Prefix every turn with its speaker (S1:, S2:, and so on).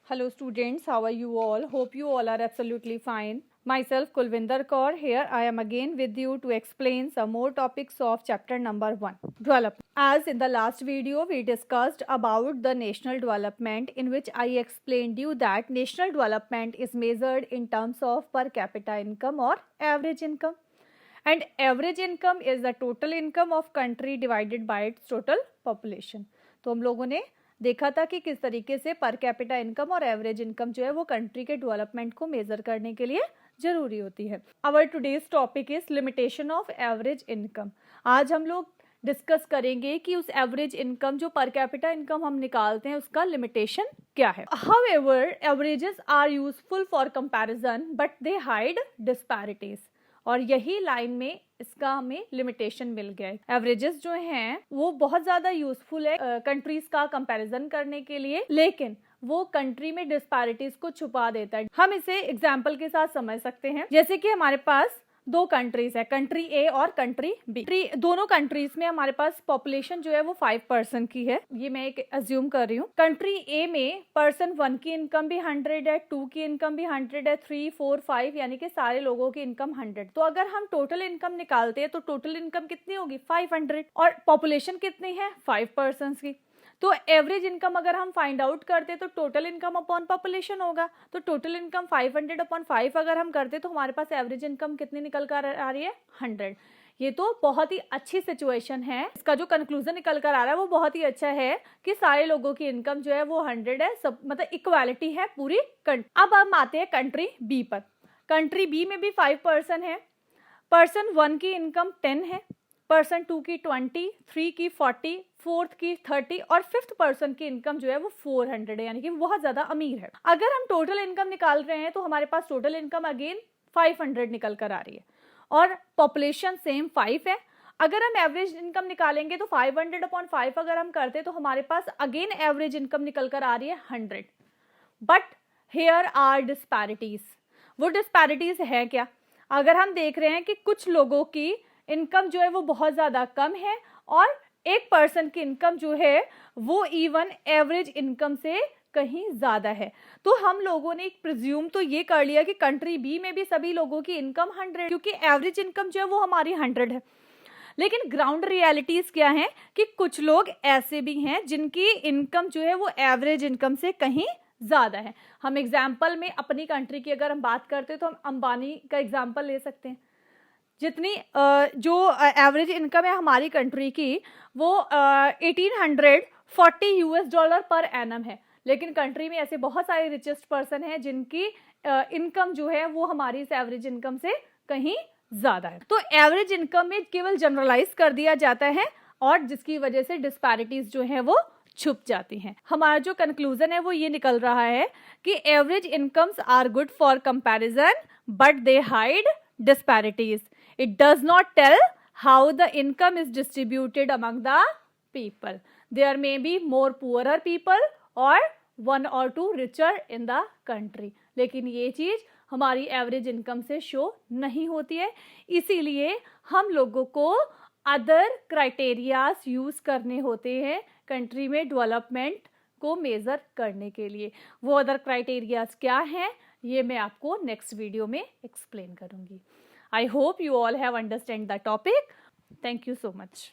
S1: Hello students, how are you all? Hope you all are absolutely fine. Myself Kulvinder Kaur here. I am again with you to explain some more topics of chapter number 1, development. As in the last video we discussed about the national development, in which I explained you that national development is measured in terms of per capita income or average income. And average income is the total income of country divided by its total population. तो हम लोगों ने देखा था कि किस तरीके से पर कैपिटा इनकम और एवरेज इनकम जो है वो कंट्री के डेवलपमेंट को मेजर करने के लिए जरूरी होती है. Our today's topic is limitation of average income. आज हम लोग डिस्कस करेंगे कि उस एवरेज इनकम जो पर कैपिटा इनकम हम निकालते हैं उसका लिमिटेशन क्या है. However averages are useful for comparison but they hide disparities. और यही लाइन में इसका हमें लिमिटेशन मिल गया है. एवरेजेस जो हैं वो बहुत ज्यादा यूजफुल है कंट्रीज का कंपैरिजन करने के लिए, लेकिन वो कंट्री में डिस्पैरिटीज को छुपा देता है. हम इसे एग्जांपल के साथ समझ सकते हैं. जैसे कि हमारे पास दो कंट्रीज है, कंट्री ए और कंट्री बी. दोनों कंट्रीज में हमारे पास पॉपुलेशन जो है वो 5% की है. ये मैं एक अज्यूम कर रही हूँ. कंट्री ए में पर्सन 1 की इनकम भी 100 है, 2 की इनकम भी 100 है, 3, 4, 5 यानी कि सारे लोगों की इनकम 100. तो अगर हम टोटल इनकम निकालते हैं तो टोटल इनकम कितनी होगी 500 और पॉपुलेशन कितनी है 5% की. तो एवरेज इनकम अगर हम फाइंड आउट करते तो टोटल इनकम अपॉन पॉपुलेशन होगा. तो टोटल इनकम 500 अपॉन 5 अगर हम करते तो हमारे पास एवरेज इनकम कितनी निकल कर आ रही है 100. ये तो बहुत ही अच्छी सिचुएशन है. इसका जो कंक्लूजन निकल कर आ रहा है वो बहुत ही अच्छा है कि सारे लोगों की इनकम जो है वो 100 है, सब मतलब इक्वालिटी है पूरी कंट्री. अब हम आते हैं कंट्री बी पर. कंट्री बी में भी 5% है. पर्सन 1 की इनकम 10 है, पर्सन 2 की 20, 3 की 40, 4th की 30 और 5th पर्सन की इनकम जो है वो 400 है, यानी कि बहुत ज्यादा अमीर है. अगर हम टोटल इनकम निकाल रहे हैं तो हमारे पास टोटल इनकम अगेन 500 निकल कर आ रही है और पॉपुलेशन सेम 5 है. अगर हम एवरेज इनकम निकालेंगे तो 500 अपॉन 5 अगर हम करते तो हमारे पास अगेन एवरेज इनकम निकल कर आ रही है 100. But here are disparities. वो डिस्पैरिटीज है क्या? अगर हम देख रहे हैं कि कुछ लोगों की इनकम जो है वो बहुत ज्यादा कम है और एक पर्सन की इनकम जो है वो इवन एवरेज इनकम से कहीं ज्यादा है. तो हम लोगों ने एक प्रिज्यूम तो ये कर लिया कि कंट्री बी में भी सभी लोगों की इनकम 100, क्योंकि एवरेज इनकम जो है वो हमारी 100 है. लेकिन ग्राउंड रियलिटीज क्या है कि कुछ लोग ऐसे भी हैं जिनकी इनकम जो है वो एवरेज इनकम से कहीं ज्यादा है. हम एग्जाम्पल में अपनी कंट्री की अगर हम बात करते हैं तो हम अंबानी का एग्जाम्पल ले सकते हैं. जितनी जो एवरेज इनकम है हमारी कंट्री की वो $1840 पर एनम है. लेकिन कंट्री में ऐसे बहुत सारे रिचेस्ट पर्सन हैं जिनकी इनकम जो है वो हमारी इस एवरेज इनकम से कहीं ज्यादा है. तो एवरेज इनकम में केवल जनरलाइज कर दिया जाता है और जिसकी वजह से डिस्पैरिटीज जो है वो छुप जाती हैं. हमारा जो कंक्लूजन है वो ये निकल रहा है कि average incomes are good for comparison but they hide disparities. It does not tell how the income is distributed among the people. There may be more poorer people or 1 or 2 richer in the country. लेकिन ये चीज हमारी average income से show नहीं होती है. इसीलिए हम लोगों को अदर क्राइटेरियाज यूज करने होते हैं कंट्री में डेवलपमेंट को मेजर करने के लिए. वो अदर क्राइटेरियाज क्या हैं ये मैं आपको नेक्स्ट वीडियो में एक्सप्लेन करूंगी. I hope you all have understand the topic. Thank you so much.